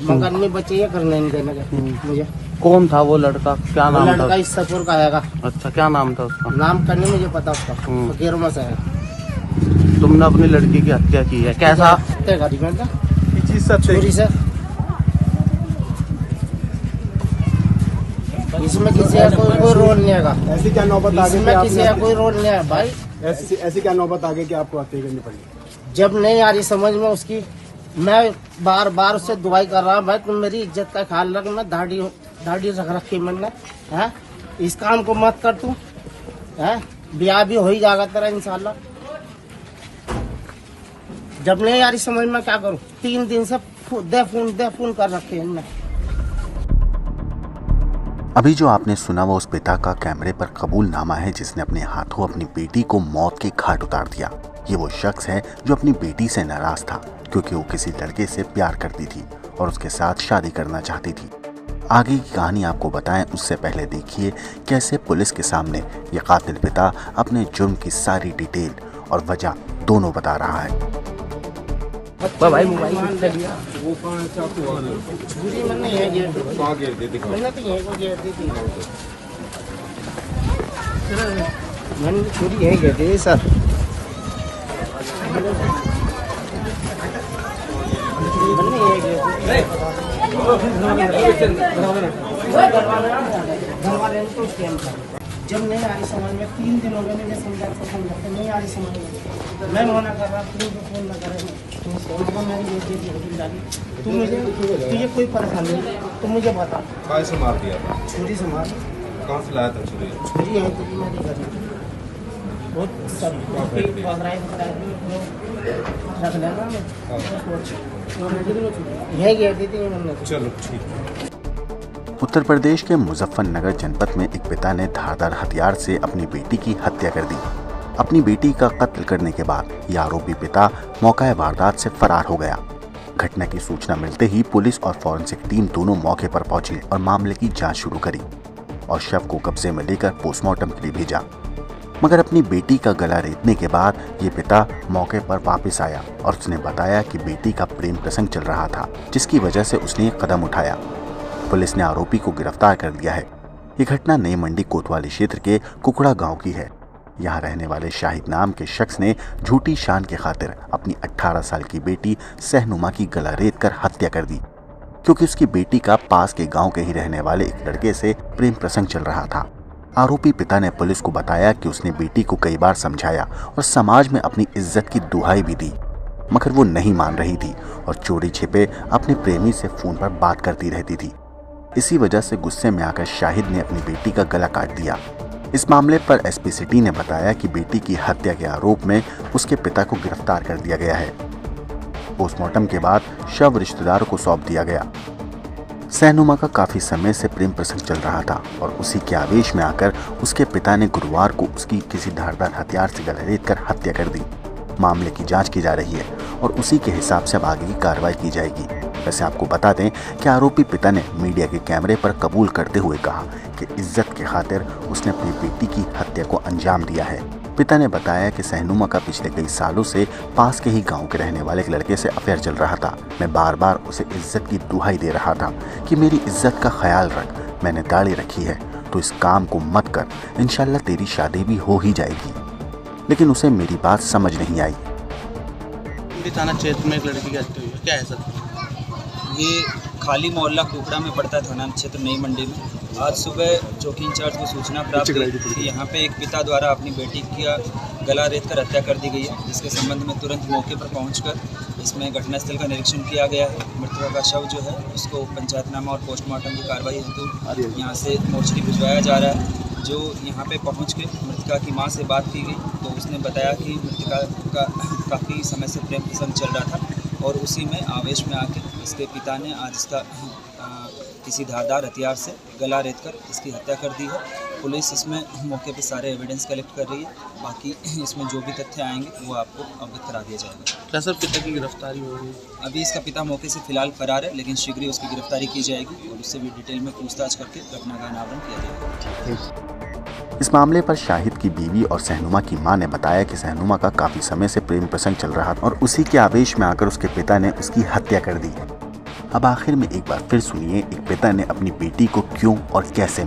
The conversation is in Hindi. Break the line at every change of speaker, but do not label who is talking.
मगर नहीं बचे ये करने नहीं देने के मुझे।
कौन था वो लड़का, क्या नाम था?
लड़का ईसापुर का आएगा।
अच्छा, क्या नाम था उसका?
नाम का नहीं मुझे पता उसका, फकीरमा से है।
तुमने अपनी लड़की की हत्या की है, कैसा?
चोरी से। इसमें किसी का कोई रोल नहीं है।
ऐसी क्या नौबत आ गई?
इसमें किसी का कोई रोल नहीं है भाई।
ऐसी क्या नौबत आ गई कि आपको हत्या करनी पड़ी?
जब नहीं आ रही समझ में उसकी, मैं बार बार उससे दुआई कर रहा हूँ, भाई तुम मेरी इज्जत का ख्याल रख। मैं दाढ़ी रख रखी मैंने, है इस काम को मत कर तू, है ब्याह भी हो ही जाएगा तेरा इंशाल्लाह। जब नहीं आ रही समझ में क्या करूँ? 3 दिन से दे फोन कर रखे हैं इनने।
अभी जो आपने सुना वो उस पिता का कैमरे पर कबूलनामा है जिसने अपने हाथों अपनी बेटी को मौत के घाट उतार दिया। ये वो शख्स है जो अपनी बेटी से नाराज था क्योंकि वो किसी लड़के से प्यार करती थी और उसके साथ शादी करना चाहती थी। आगे की कहानी आपको बताएं उससे पहले देखिए कैसे पुलिस के सामने ये कातिल पिता अपने जुर्म की सारी डिटेल और वजह दोनों बता रहा है।
भाई मोबाइल वो छुरी मैंने ये गिर दी, मैंने तो ये को गिर दी थी, मैंने छुरी यही गिर दी सर। मैंने ये गिर दी जब नहीं आ रही समझ में। 3 दिन हो गए मुझे समझाते नहीं आ रही समझ में। मैं मना कर रहा हूँ, फोन ना करे। तुझे कोई परेशानी नहीं तो मुझे बता।
काय से मार दिया था?
छुरी से मार।
कहाँ से लाया था छुरी?
छुरी है तो मेरी घर में बहुत सब रख लेना यही गया थी मैंने।
चलो ठीक।
उत्तर प्रदेश के मुजफ्फरनगर जनपद में एक पिता ने धारदार हथियार से अपनी बेटी की हत्या कर दी। अपनी बेटी का कत्ल करने के बाद यह आरोपी पिता मौका वारदात से फरार हो गया। घटना की सूचना मिलते ही पुलिस और फॉरेंसिक टीम दोनों मौके पर पहुंची और मामले की जांच शुरू करी और शव को कब्जे में लेकर पोस्टमार्टम के लिए भेजा। मगर अपनी बेटी का गला रेतने के बाद ये पिता मौके पर वापस आया और उसने बताया कि बेटी का प्रेम प्रसंग चल रहा था जिसकी वजह से उसने ये कदम उठाया। पुलिस ने आरोपी को गिरफ्तार कर लिया है। ये घटना नई मंडी कोतवाली क्षेत्र के कुकड़ा गांव की है। यहाँ रहने वाले शाहिद नाम के शख्स ने झूठी शान के खातिर अपनी 18 साल की बेटी सहनुमा की गला रेत कर हत्या कर दी क्योंकि उसकी बेटी का पास के गांव के ही रहने वाले एक लड़के से प्रेम प्रसंग चल रहा था। आरोपी पिता ने पुलिस को बताया कि उसने बेटी को कई बार समझाया और समाज में अपनी इज्जत की दुहाई भी दी मगर वो नहीं मान रही थी और चोरी छिपे अपने प्रेमी से फोन पर बात करती रहती थी। इसी वजह से गुस्से में आकर शाहिद ने अपनी बेटी का गला काट दिया। इस मामले पर एसपी सिटी ने बताया कि बेटी की हत्या के आरोप में उसके पिता को गिरफ्तार कर दिया गया है। पोस्टमार्टम के बाद शव रिश्तेदारों को सौंप दिया गया। सहनुमा का काफी समय से प्रेम प्रसंग चल रहा था और उसी के आवेश में आकर उसके पिता ने गुरुवार को उसकी किसी धारदार हथियार से गला रेत कर हत्या कर दी। मामले की जांच की जा रही है और उसी के हिसाब से अब आगे की कार्रवाई की जाएगी। वैसे आपको बता दें कि आरोपी पिता ने मीडिया के कैमरे पर कबूल करते हुए कहा कि इज्जत के खातिर उसने अपनी बेटी की हत्या को अंजाम दिया है। पिता ने बताया कि सहनुमा का पिछले कई सालों से पास के ही गांव के रहने वाले एक लड़के से अफेयर चल रहा था। मैं बार बार उसे इज्जत की दुहाई दे रहा था कि मेरी इज्जत का ख्याल रख, मैंने दाढ़ी रखी है तो इस काम को मत कर, इंशाल्लाह तेरी शादी भी हो ही जाएगी। लेकिन उसे मेरी बात समझ नहीं आई।
थाना क्षेत्र में एक लड़की की हत्या हुई है, क्या है सर?
ये खाली मोहल्ला कुकड़ा में पड़ता है, थाना क्षेत्र नई मंडी में। आज सुबह चौकी इंचार्ज को सूचना प्राप्त हुई कि यहाँ पे एक पिता द्वारा अपनी बेटी का गला रेत कर हत्या कर दी गई है, जिसके संबंध में तुरंत मौके पर पहुंचकर इसमें घटनास्थल का निरीक्षण किया गया है। मृतका का शव जो है उसको पंचायतनामा और पोस्टमार्टम की कार्रवाई हेतु यहाँ से मोर्चरी भिजवाया जा रहा है। जो यहाँ पे पहुँच के मृतका की माँ से बात की गई तो उसने बताया कि मृतका का काफ़ी समय से प्रेम प्रसंग चल रहा था और उसी में आवेश में आकर इसके पिता ने आज इसका किसी धारदार हथियार से गला रेत कर इसकी हत्या कर दी है। पुलिस इसमें मौके पे सारे एविडेंस कलेक्ट कर रही है। बाकी इसमें जो भी तथ्य आएंगे वो आपको अवगत करा दिया जाएगा।
क्या सर पिता की गिरफ्तारी होगी?
अभी इसका पिता मौके से फिलहाल फरार है, लेकिन शीघ्र ही उसकी गिरफ्तारी की जाएगी और उससे भी डिटेल में पूछताछ करके घटना का अनावरण किया जाएगा।
इस मामले पर शाहिद की बीवी और सहनुमा की मां ने बताया कि सहनुमा का काफी समय से प्रेम प्रसंग चल रहा था और उसी के आवेश में आकर उसके पिता ने उसकी हत्या कर दी। अब आखिर में एक बार फिर सुनिए एक पिता ने अपनी बेटी को क्यों और कैसे